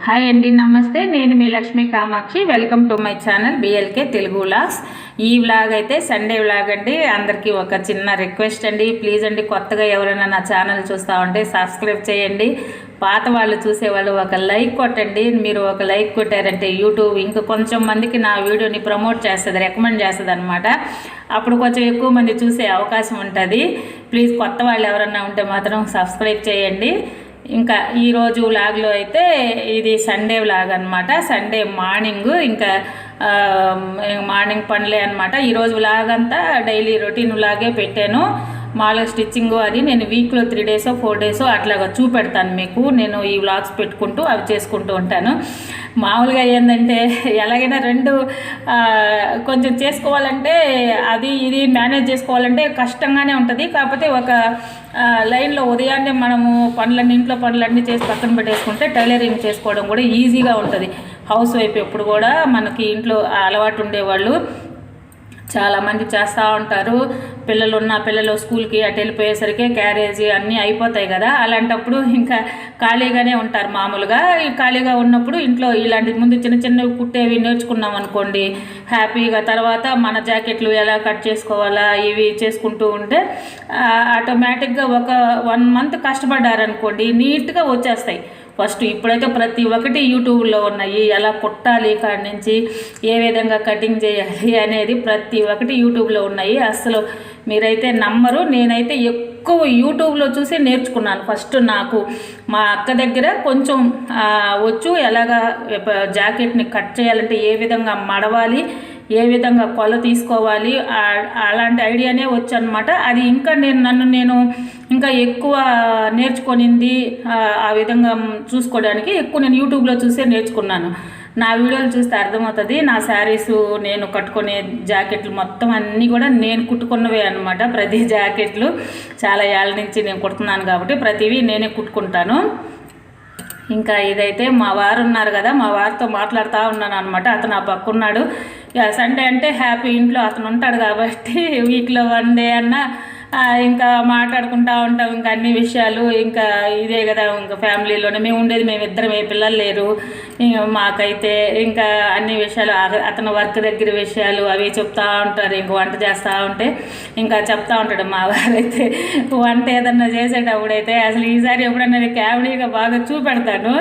Hi అండి, నమస్తే. నేను మీ Lakshmi Kamakshi. Welcome to my channel BLK Telugu vlogs. ఈ వ్లాగ్ అయితే సండే వ్లాగ్ అండి. అందరికీ ఒక చిన్న రిక్వెస్ట్ అండి, ప్లీజ్ అండి, కొత్తగా ఎవరైనా నా ఛానల్ చూస్తూ ఉంటే సబ్స్క్రైబ్ చేయండి. పాత వాళ్ళు చూసేవాళ్ళు ఒక లైక్ కొట్టండి. మీరు ఒక లైక్ కొట్టారంటే యూట్యూబ్ ఇంకా కొంచెం మందికి నా వీడియోని ప్రమోట్ చేస్తుంది, రికమెండ్ చేస్తుంది అనమాట. అప్పుడు కొంచెం ఎక్కువ మంది చూసే అవకాశం ఉంటుంది. ప్లీజ్ కొత్త వాళ్ళు ఎవరన్నా ఉంటే మాత్రం సబ్స్క్రైబ్ చేయండి. ఇంకా ఈరోజు వ్లాగ్లో అయితే ఇది సండే వ్లాగ్ అనమాట. సండే మార్నింగ్ ఇంకా మార్నింగ్ పనులే అనమాట. ఈరోజు వ్లాగ్ అంతా డైలీ రొటీన్ వ్లాగే పెట్టాను. మాలో స్టిచ్చింగ్ అది నేను వీక్లో 3 days 4 days అట్లాగా చూపెడతాను మీకు. నేను ఈ వ్లాగ్స్ పెట్టుకుంటూ అవి చేసుకుంటూ ఉంటాను. మామూలుగా ఏంటంటే ఎలాగైనా రెండు కొంచెం చేసుకోవాలంటే అది ఇది మేనేజ్ చేసుకోవాలంటే కష్టంగానే ఉంటుంది. కాకపోతే ఒక లైన్లో ఉదయాన్నే మనము పనులన్నీ ఇంట్లో పనులన్నీ చేసి పక్కన పెట్టేసుకుంటే టైలరింగ్ చేసుకోవడం కూడా ఈజీగా ఉంటుంది. హౌస్ వైఫ్ ఎప్పుడు కూడా మనకి ఇంట్లో అలవాటు ఉండేవాళ్ళు చాలామంది చేస్తూ ఉంటారు. పిల్లలు స్కూల్కి అటు వెళ్ళిపోయేసరికి క్యారేజీ అన్నీ అయిపోతాయి కదా. అలాంటప్పుడు ఇంకా ఖాళీగానే ఉంటారు. మామూలుగా ఖాళీగా ఉన్నప్పుడు ఇంట్లో ఇలాంటి ముందు చిన్న చిన్నవి కుట్టేవి నేర్చుకున్నాం అనుకోండి, హ్యాపీగా తర్వాత మన జాకెట్లు ఎలా కట్ చేసుకోవాలా ఇవి చేసుకుంటూ ఉంటే ఆటోమేటిక్గా ఒక 1 month కష్టపడ్డారనుకోండి నీట్గా వచ్చేస్తాయి. ఫస్ట్ ఇప్పుడైతే ప్రతి ఒక్కటి యూట్యూబ్లో ఉన్నాయి. ఎలా కుట్టాలి, కాడి నుంచి ఏ విధంగా కటింగ్ చేయాలి అనేది ప్రతి ఒక్కటి యూట్యూబ్లో ఉన్నాయి. అసలు మీరైతే నమ్మరు. నేనైతే ఎక్కువ యూట్యూబ్లో చూసి నేర్చుకున్నాను. ఫస్ట్ నాకు మా అక్క దగ్గర కొంచెం వచ్చు, ఎలాగా జాకెట్ని కట్ చేయాలంటే ఏ విధంగా మడవాలి, ఏ విధంగా కొల తీసుకోవాలి, అలాంటి ఐడియానే వచ్చనమాట. అది ఇంకా నేను ఇంకా ఎక్కువ నేర్చుకొనింది ఆ విధంగా చూసుకోవడానికి ఎక్కువ నేను యూట్యూబ్లో చూసే నేర్చుకున్నాను. నా వీడియోలు చూస్తే అర్థమవుతుంది. నా శారీస్ నేను కట్టుకునే జాకెట్లు మొత్తం అన్నీ కూడా నేను కుట్టుకున్నవే అనమాట. ప్రతి జాకెట్లు చాలా ఏళ్ళ నుంచి నేను కుడుతున్నాను కాబట్టి ప్రతివి నేనే కుట్టుకుంటాను. ఇంకా ఇదైతే మా వారు ఉన్నారు కదా, మా వారితో మాట్లాడుతూ ఉన్నాను అనమాట. అతను ఆ పక్కున్నాడు. సండే అంటే హ్యాపీ, ఇంట్లో అతను ఉంటాడు కాబట్టి వీక్లో 1 day అన్నా ఇంకా మాట్లాడుకుంటూ ఉంటాం. ఇంకా అన్ని విషయాలు ఇంకా ఇదే కదా, ఇంకా ఫ్యామిలీలోనే మేము ఉండేది, మేమిద్దరం, ఏ పిల్లలు లేరు మాకైతే. ఇంకా అన్ని విషయాలు అతను వర్క్ దగ్గర విషయాలు అవి చెప్తూ ఉంటారు. ఇంక వంట చేస్తూ ఉంటే ఇంకా చెప్తూ ఉంటాడు మా వారైతే. వంట ఏదన్నా చేసేటప్పుడైతే అసలు ఈసారి ఎప్పుడన్నా కామెడీగా బాగా చూపెడతాను.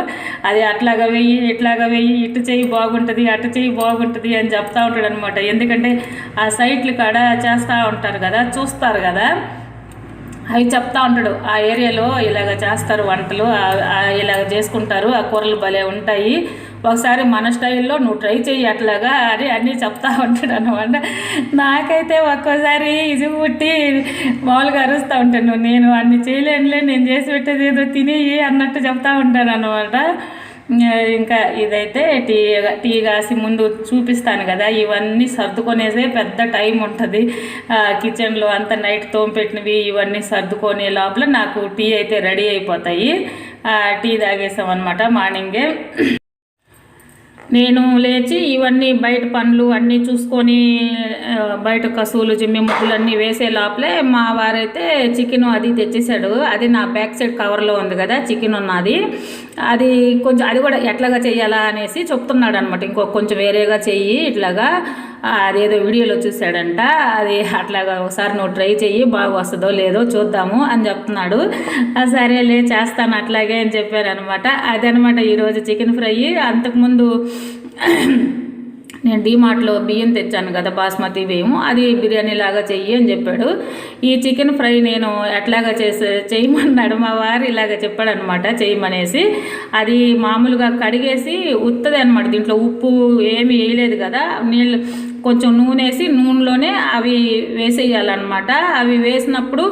అది అట్లాగా వెయ్యి ఇట్లాగా వెయ్యి, ఇటు చెయ్యి బాగుంటుంది అటు చెయ్యి బాగుంటుంది అని చెప్తూ ఉంటాడు అనమాట. ఎందుకంటే ఆ సైట్లు కాడ చేస్తూ ఉంటారు కదా, చూస్తారు కదా, అవి చెప్తా ఉంటాడు. ఆ ఏరియాలో ఇలాగ చేస్తారు వంటలు, ఇలాగ చేసుకుంటారు, ఆ కూరలు భలే ఉంటాయి, ఒకసారి మన స్టైల్లో నువ్వు ట్రై చెయ్యి అట్లాగా అని అన్నీ చెప్తా ఉంటాడు అనమాట. నాకైతే ఒక్కోసారి ఇది పుట్టి మామూలుగా అరుస్తూ ఉంటాను. నేను అన్ని చేయలేనులే, నేను చేసి పెట్టేది ఏదో తినేయి అన్నట్టు చెప్తా ఉంటాను అనమాట. ఇంకా ఇదైతే టీ కాసి ముందు చూపిస్తాను కదా, ఇవన్నీ సర్దుకొనేసే పెద్ద టైం ఉంటుంది. కిచెన్లో అంతా నైట్ తోమిపెట్టినవి ఇవన్నీ సర్దుకొనే లోపల నాకు టీ అయితే రెడీ అయిపోతాయి. టీ తాగేసాం అనమాట మార్నింగే. నేను లేచి ఇవన్నీ బయట పనులు అన్నీ చూసుకొని బయట కసువులు జిమ్మి ముగ్గులు అన్నీ వేసే లోపలే మా వారైతే చికెన్ అది తెచ్చేసాడు. అది నా బ్యాక్ సైడ్ కవర్లో ఉంది కదా చికెన్ ఉన్నది. అది కొంచెం అది కూడా ఎట్లాగా చెయ్యాలా అనేసి చెప్తున్నాడు అనమాట. కొంచెం వేరేగా చెయ్యి ఇట్లాగా, అదేదో వీడియోలో చూశాడంట. అది అట్లాగా ఒకసారి నువ్వు ట్రై చెయ్యి, బాగా వస్తుందో లేదో చూద్దాము అని చెప్తున్నాడు. సరేలే చేస్తాను అట్లాగే అని చెప్పాను అనమాట. అదనమాట ఈరోజు చికెన్ ఫ్రై. అంతకుముందు నేను డీమార్ట్లో బియ్యం తెచ్చాను కదా, బాస్మతి బియ్యం, అది బిర్యానీ లాగా చెయ్యి అని చెప్పాడు. ఈ చికెన్ ఫ్రై నేను ఎట్లాగా చేయమన్నాడు మా వారు, ఇలాగ చెప్పాడు అనమాట చేయమనేసి. అది మామూలుగా కడిగేసి ఉత్తది అనమాట, దీంట్లో ఉప్పు ఏమి వేయలేదు కదా, నీళ్ళు కొంచెం నూనె వేసి నూనెలోనే అవి వేసేయాలన్నమాట. అవి వేసినప్పుడు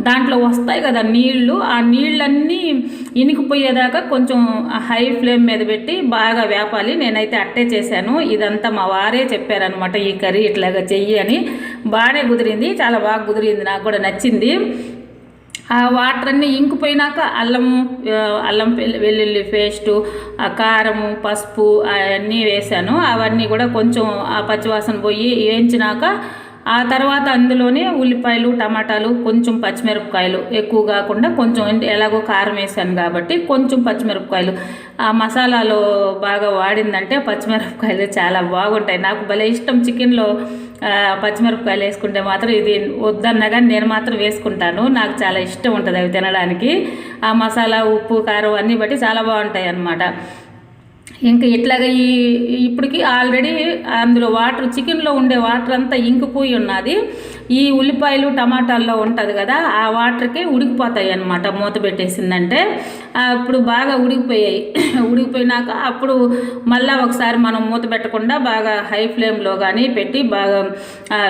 దాంట్లో వస్తాయి కదా నీళ్ళు, ఆ నీళ్ళన్నీ ఇనికిపోయేదాకా కొంచెం హై ఫ్లేమ్ మీద పెట్టి బాగా వేపాలి. నేనైతే అట్టే చేశాను. ఇదంతా మా వారే చెప్పారనమాట, ఈ కర్రీ ఇట్లాగా చెయ్యి అని. బాగానే కుదిరింది, చాలా బాగా కుదిరింది, నాకు కూడా నచ్చింది. ఆ వాటర్ అన్నీ ఇంకిపోయినాక అల్లం వెల్లుల్లి పేస్టు, కారము, పసుపు అవన్నీ వేసాను. అవన్నీ కూడా కొంచెం ఆ పచ్చివాసన పోయి వేయించినాక ఆ తర్వాత అందులోనే ఉల్లిపాయలు, టమాటాలు, కొంచెం పచ్చిమిరపకాయలు, ఎక్కువ కాకుండా కొంచెం, ఎలాగో కారం వేసాను కాబట్టి కొంచెం పచ్చిమిరపకాయలు. ఆ మసాలాలో బాగా వాడిందంటే పచ్చిమిరపకాయలు చాలా బాగుంటాయి. నాకు భలే ఇష్టం చికెన్లో పచ్చిమిరపకాయలు వేసుకుంటే మాత్రం. ఇది వద్దన్నా కానీ నేను మాత్రం వేసుకుంటాను. నాకు చాలా ఇష్టం ఉంటుంది అవి తినడానికి. ఆ మసాలా, ఉప్పు, కారం అన్నీ బట్టి చాలా బాగుంటాయి అన్నమాట. ఇంకా ఇట్లాగా ఇప్పటికి ఆల్రెడీ అందులో వాటర్, చికెన్లో ఉండే వాటర్ అంతా ఇంకిపోయి ఉన్నది. ఈ ఉల్లిపాయలు, టమాటాల్లో ఉంటుంది కదా, ఆ వాటర్కి ఉడికిపోతాయి అన్నమాట. మూత పెట్టేసిందంటే అప్పుడు బాగా ఉడికిపోయాయి. ఉడికిపోయినాక అప్పుడు మళ్ళీ ఒకసారి మనం మూత పెట్టకుండా బాగా హై ఫ్లేమ్లో కానీ పెట్టి బాగా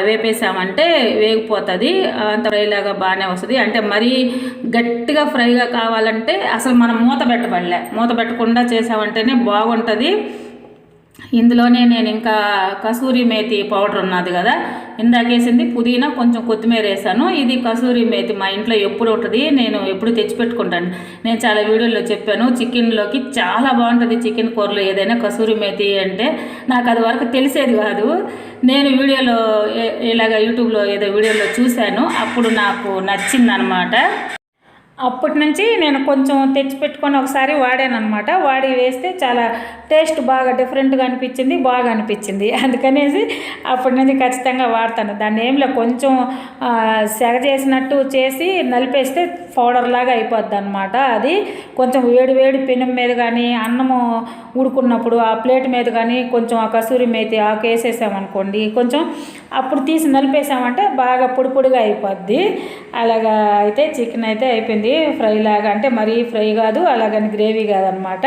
వేపేసామంటే వేగిపోతుంది. అంత ఫ్రైలాగా బాగానే వస్తుంది. అంటే మరీ గట్టిగా ఫ్రైగా కావాలంటే అసలు మనం మూత పెట్టకుండా చేసామంటేనే బాగుంటుంది. ఇందులోనే నేను ఇంకా కసూరి మేతి పౌడర్ ఉన్నది కదా, ఇందాకేసింది పుదీనా, కొంచెం కొత్తిమీర వేసాను. ఇది కసూరి మేతి మా ఇంట్లో ఎప్పుడు ఉంటుంది, నేను ఎప్పుడు తెచ్చిపెట్టుకుంటాను. నేను చాలా వీడియోలో చెప్పాను, చికెన్లోకి చాలా బాగుంటుంది. చికెన్ కూరలో ఏదైనా కసూరి మేతి అంటే నాకు అది వరకు తెలిసేది కాదు. నేను వీడియోలో ఇలాగ యూట్యూబ్లో ఏదో వీడియోలో చూశాను, అప్పుడు నాకు నచ్చిందనమాట. అప్పటి నుంచి నేను కొంచెం తెచ్చిపెట్టుకొని ఒకసారి వాడాను అనమాట. వాడి వేస్తే చాలా టేస్ట్ బాగా డిఫరెంట్గా అనిపించింది, బాగా అనిపించింది. అందుకనేసి అప్పటి నుంచి ఖచ్చితంగా వాడతాను. దాన్ని ఏంలో కొంచెం సెగ చేసినట్టు చేసి నలిపేస్తే పౌడర్ లాగా అయిపోద్ది అనమాట. అది కొంచెం వేడి పెనం మీద కానీ, అన్నము ఉడుకున్నప్పుడు ఆ ప్లేట్ మీద కానీ కొంచెం ఆ కసూరి మేతి ఆకు వేసేసామనుకోండి, కొంచెం అప్పుడు తీసి నలిపేసామంటే బాగా పొడిగా అయిపోద్ది. అలాగా అయితే చికెన్ అయితే అయిపోయింది. ఫ్రై లాగా, అంటే మరీ ఫ్రై కాదు, అలాగని గ్రేవీ కాదనమాట.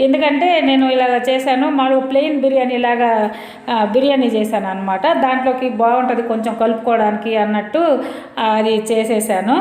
ఎందుకంటే నేను ఇలాగ చేశాను, మామూలు ప్లెయిన్ బిర్యానీ చేశాను అనమాట. దాంట్లోకి బాగుంటుంది కొంచెం కలుపుకోవడానికి అన్నట్టు అది చేసేసాను.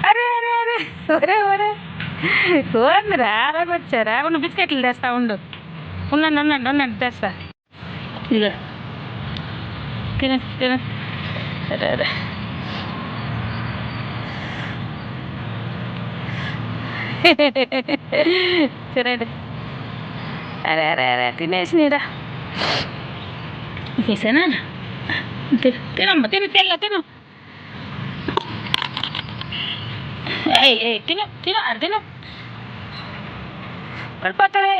అరే అరే అరే ఒరే ఒరే ఓందిరా అలాగొచ్చారా? ఉన్న బిస్కెట్లు తెస్తా ఉండు. ఉండండి తెస్తా. ఇక తిన. అరే అరే తినండి. అరే అరే అరే తినేసినరా? తీసేనా? తినమ్మా, తిను. తిను అది తిను, పడిపోతారే.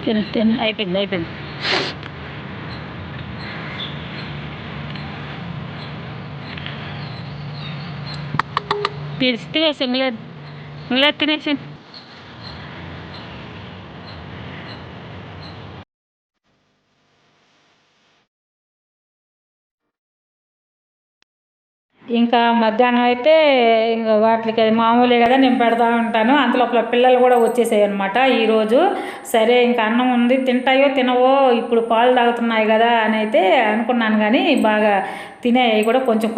తిను అయిపోయింది. తినేసి మిగలేదు తినేసి. ఇంకా మధ్యాహ్నం అయితే ఇంకా వాటికి అది మామూలే కదా, నేను పెడతా ఉంటాను. అంతలోపల పిల్లలు కూడా వచ్చేసాయి అనమాట ఈరోజు. సరే ఇంకా అన్నం ఉంది, తింటాయో తినవో, ఇప్పుడు పాలు తాగుతున్నాయి కదా అని అయితే అనుకున్నాను. కానీ బాగా తినేవి కూడా కొంచెం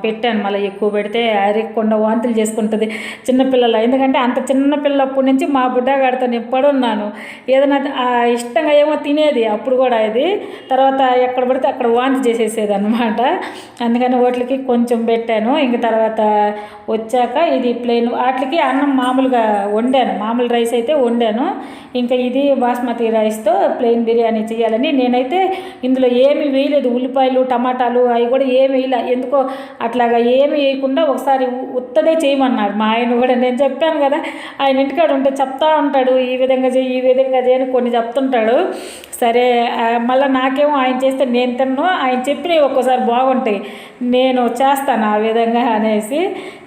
పెట్టాను. మళ్ళీ ఎక్కువ పెడితే అరిగకుండా వాంతులు చేసుకుంటుంది చిన్నపిల్లలు. ఎందుకంటే అంత చిన్నపిల్లప్పటి నుంచి మా బుడ్డగాడితో నేను పడున్నాను. ఏదైనా ఇష్టంగా ఏమో తినేది అప్పుడు కూడా. ఇది తర్వాత ఎక్కడ పడితే అక్కడ వాంతి చేసేసేది అనమాట. అందుకని వాటికి కొంచెం పెట్టాను. ఇంక తర్వాత వచ్చాక ఇది ప్లెయిన్ వాటికి అన్నం మామూలుగా వండాను, మామూలు రైస్ అయితే వండాను. ఇంకా ఇది బాస్మతి రైస్తో ప్లెయిన్ బిర్యానీ చేయాలని నేనైతే ఇందులో ఏమి వేయలేదు. ఉల్లిపాయలు టమాటాలు అవి కూడా ఏమి వేయలే. ఎందుకో అట్లాగా ఏమి వేయకుండా ఒకసారి ఉత్తదే చేయమన్నాడు మా ఆయన కూడా. నేను చెప్పాను కదా, ఆయన ఇంటికాడ ఉంటే చెప్తా ఉంటాడు, ఈ విధంగా చేయి ఈ విధంగా చేయని కొన్ని చెప్తుంటాడు. సరే మళ్ళీ నాకేమో ఆయన చేస్తే నేను తిన్ను, ఆయన చెప్పినవి ఒక్కోసారి బాగుంటాయి, నేను చేస్తాను ఆ విధంగా అనేసి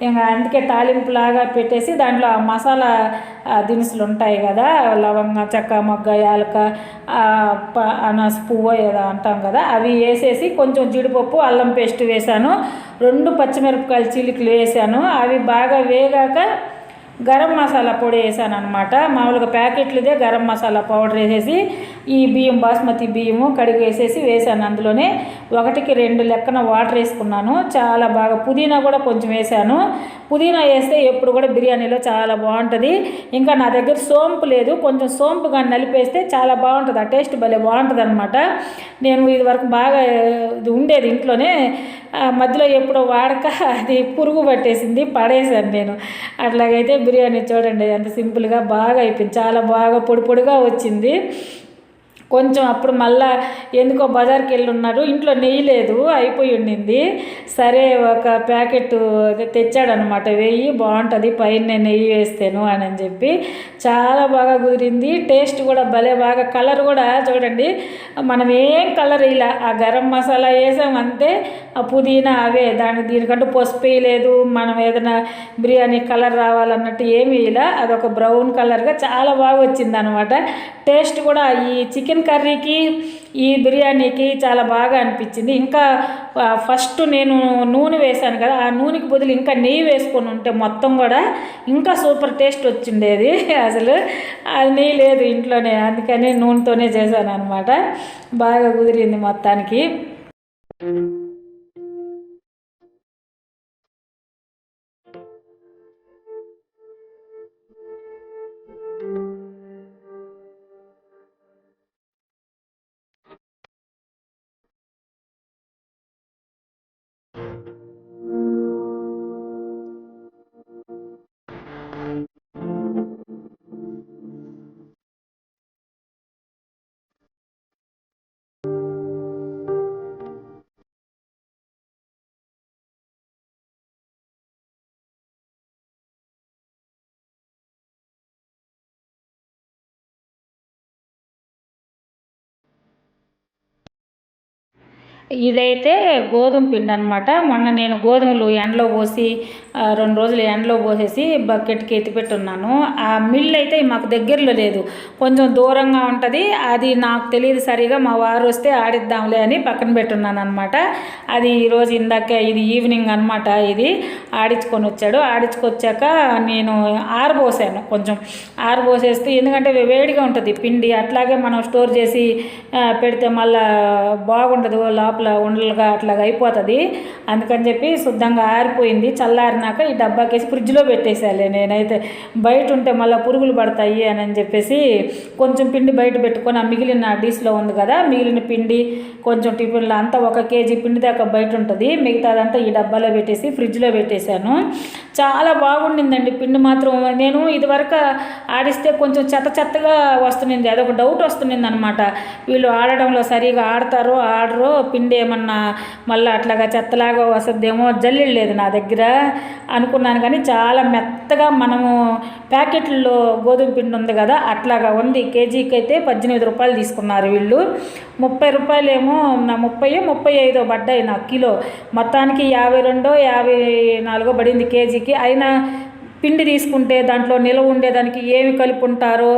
ఇంకా అందుకే తాలింపులాగా పెట్టేసి దాంట్లో ఆ మసాలా దినుసులు ఉంటాయి కదా, లవంగ చెక్క మొగ్గ యాలక అనాస పువ్వు ఏదో అంటాం కదా, అవి వేసేసి కొంచెం జీడిపప్పు అల్లం పేస్ట్ వేసాను, 2 పచ్చిమిరపకాయలు చీలికలు వేసాను. అవి బాగా వేగాక గరం మసాలా పొడి వేసాను అనమాట. మామూలుగా ప్యాకెట్లుదే గరం మసాలా పౌడర్ వేసేసి ఈ బియ్యం బాస్మతి బియ్యము కడిగి వేసాను. అందులోనే 1కి 2 లెక్కన వాటర్ వేసుకున్నాను. చాలా బాగా పుదీనా కూడా కొంచెం వేసాను. పుదీనా వేస్తే ఎప్పుడు కూడా బిర్యానీలో చాలా బాగుంటుంది. ఇంకా నా దగ్గర సోంపు లేదు, కొంచెం సోంపు కానీ నలిపేస్తే చాలా బాగుంటుంది, ఆ టేస్ట్ భలే బాగుంటుంది అనమాట. నేను ఇది వరకు బాగా ఇది ఉండేది ఇంట్లోనే, మధ్యలో ఎప్పుడో వాడక అది పురుగు పట్టేసింది, పడేసాను నేను. అట్లాగైతే బిర్యానీ చూడండి ఎంత సింపుల్గా బాగా అయిపోయింది, చాలా బాగా పొడి పొడిగా వచ్చింది. కొంచెం అప్పుడు మళ్ళా ఎందుకో బజార్కి వెళ్ళి ఉన్నారు, ఇంట్లో నెయ్యి లేదు, అయిపోయి ఉండింది. సరే ఒక ప్యాకెట్ తెచ్చాడనమాట, వెయ్యి బాగుంటుంది పైన నెయ్యి వేస్తాను అని చెప్పి. చాలా బాగా కుదిరింది, టేస్ట్ కూడా భలే బాగా. కలర్ కూడా చూడండి, మనం ఏం కలర్ ఇలా ఆ గరం మసాలా వేసాం అంతే, ఆ పుదీనా అవే, దీనికంటూ పసుపు వేయలేదు, మనం ఏదైనా బిర్యానీ కలర్ రావాలన్నట్టు ఏమీ ఇలా, అదొక బ్రౌన్ కలర్గా చాలా బాగా వచ్చింది అనమాట. టేస్ట్ కూడా ఈ చికెన్ కర్రీకి ఈ బిర్యానీకి చాలా బాగా అనిపించింది. ఇంకా ఫస్ట్ నేను నూనె వేసాను కదా, ఆ నూనెకి బదులు ఇంకా నెయ్యి వేసుకొని ఉంటే మొత్తం కూడా ఇంకా సూపర్ టేస్ట్ వచ్చిండేది. అసలు అది నెయ్యి లేదు ఇంట్లోనే, అందుకని నూనెతోనే చేశాను అనమాట. బాగా కుదిరింది మొత్తానికి. ఇదైతే గోధుమ పిండి అనమాట. మొన్న నేను గోధుమలు ఎండలో పోసి 2 రోజులు ఎండలో పోసేసి బకెట్కి ఎత్తిపెట్టున్నాను. ఆ మిల్ అయితే మాకు దగ్గరలో లేదు, కొంచెం దూరంగా ఉంటుంది. అది నాకు తెలియదు సరిగా, మా వారు వస్తే ఆడిద్దాంలే అని పక్కన పెట్టున్నాను అనమాట. అది ఈరోజు ఇందాక ఇది ఈవినింగ్ అనమాట, ఇది ఆడించుకొని వచ్చాడు. ఆడించుకొచ్చాక నేను ఆరబోసాను, కొంచెం ఆరబోసేస్తే ఎందుకంటే వేడిగా ఉంటుంది పిండి, అట్లాగే మనం స్టోర్ చేసి పెడితే మళ్ళీ బాగుండదు, లోపల ఉండలుగా అట్లాగా అయిపోతుంది. అందుకని చెప్పి శుద్ధంగా ఆరిపోయింది. చల్లారినాక ఈ డబ్బాకేసి ఫ్రిడ్జ్లో పెట్టేసాలే. నేనైతే బయట ఉంటే మళ్ళీ పురుగులు పడతాయి అని చెప్పేసి కొంచెం పిండి బయట పెట్టుకొని, ఆ మిగిలిన డిష్లో ఉంది కదా, మిగిలిన పిండి కొంచెం టిఫిన్లో అంతా 1 కేజీ పిండి దాకా బయట ఉంటుంది, మిగతాదంతా ఈ డబ్బాలో పెట్టేసి ఫ్రిడ్జ్లో పెట్టేశాను. చాలా బాగుండిందండి పిండి మాత్రం. నేను ఇదివరకు ఆడిస్తే కొంచెం చెత్తగా వస్తుంది, అదొక డౌట్ వస్తుంది అనమాట, వీళ్ళు ఆడడంలో సరిగా ఆడతారో ఆడరో, పిండి ఏమన్నా మళ్ళీ అట్లాగా చెత్తలాగా వస్తుందేమో, జల్లెడ లేదు నా దగ్గర అనుకున్నాను. కానీ చాలా మెత్తగా, మనము ప్యాకెట్లలో గోధుమ పిండి ఉంది కదా అట్లాగా ఉంది. కేజీకి అయితే 18 రూపాయలు తీసుకున్నారు వీళ్ళు, 30 రూపాయలేమో, నా 35 పడ్డాయి నాకు కిలో. మొత్తానికి 52 54 పడింది కేజీకి. అయినా పిండి తీసుకుంటే దాంట్లో నిల్వ ఉండేదానికి ఏమి కలిపి ఉంటారో,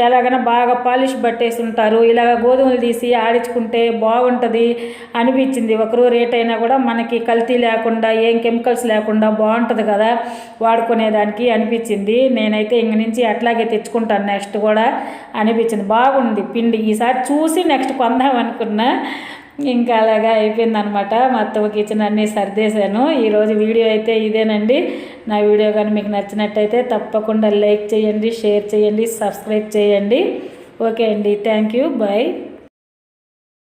ఎలాగైనా బాగా పాలిష్ పట్టేసి ఉంటారు. ఇలాగ గోధుమలు తీసి ఆడించుకుంటే బాగుంటుంది అనిపించింది. ఒకరు రేట్ అయినా కూడా మనకి కల్తీ లేకుండా, ఏం కెమికల్స్ లేకుండా బాగుంటుంది కదా వాడుకునేదానికి అనిపించింది. నేనైతే ఇంక నుంచి అట్లాగే తెచ్చుకుంటాను నెక్స్ట్ కూడా అనిపించింది. బాగుంది పిండి, ఈసారి చూసి నెక్స్ట్ కొందాం అనుకున్నా. ఇంకా అలాగా అయిపోయిందనమాట. మొత్తం కిచెన్ అన్నీ సర్దేశాను. ఈరోజు వీడియో అయితే ఇదేనండి. నా వీడియో కానీ మీకు నచ్చినట్టయితే తప్పకుండా లైక్ చేయండి, షేర్ చేయండి, సబ్స్క్రైబ్ చేయండి. ఓకే అండి, థ్యాంక్ యూ, బాయ్.